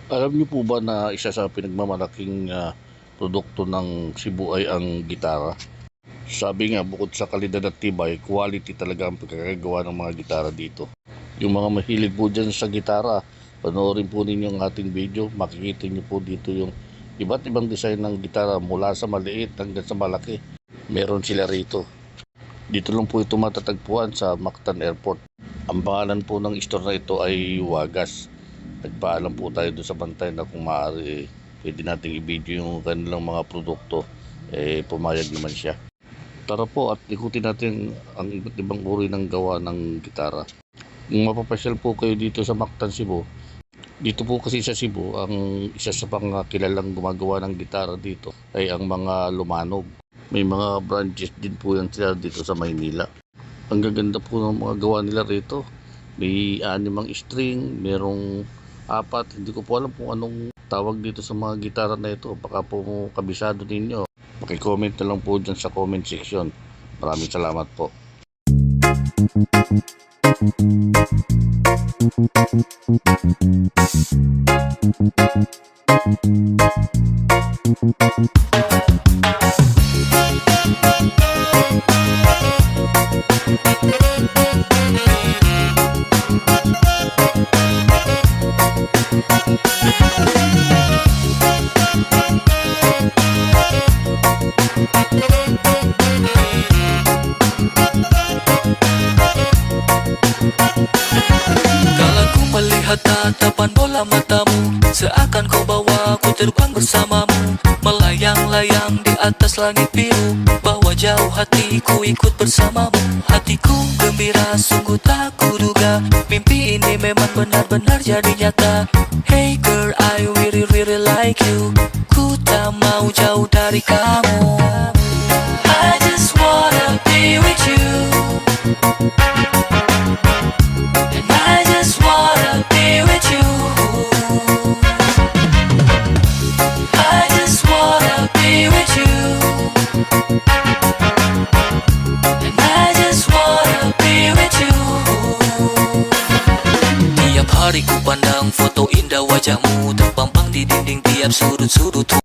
Alam niyo po ba na isa sa pinagmamalaking produkto ng Cebu ay ang gitara? Sabi nga, bukod sa kalidad at tibay, quality talaga ang pagkakagawa ng mga gitara dito. Yung mga mahilig po dyan sa gitara, panoorin po ninyo ang ating video, makikita niyo po dito yung iba't ibang design ng gitara mula sa maliit hanggang sa malaki. Meron sila rito. Dito lang po ito matatagpuan sa Mactan Airport. Ang pangalan po ng store na ito ay Wagas. Nagpaalam po tayo doon sa bantay na kung maaari pwede nating i-video yung kanilang mga produkto. Pumayag naman siya. Tara po at ikutin natin ang iba't ibang uri ng gawa ng gitara. Kung mapapasyal po kayo dito sa Mactan, Cebu, dito po kasi sa Cebu, ang isa sa pang kilalang gumagawa ng gitara dito ay ang mga Lumanog. May mga branches din po yan sila dito sa Maynila. Ang gaganda po ng mga gawa nila rito. May 6 string, merong 4. Hindi ko po alam kung anong tawag dito sa mga gitara na ito. Baka po kabisado ninyo. Paki-comment na lang po dyan sa comment section. Maraming salamat po. Kalaku melihat tatapan bola matamu, seakan kau bawa aku terbang bersamamu, melayang-layang di atas langit biru. Bawa jauh hatiku ikut bersamamu. Hatiku gembira sungguh tak kuduga, mimpi ini memang benar-benar jadi nyata. Hey girl, I really really like you. Ku tak mau jauh dari kamu. I just wanna be with you. I just wanna be with you. I just wanna be with you. And I just wanna be with you. Tiap hari ku pandang foto indah wajahmu terpampang di dinding tiap sudut-sudut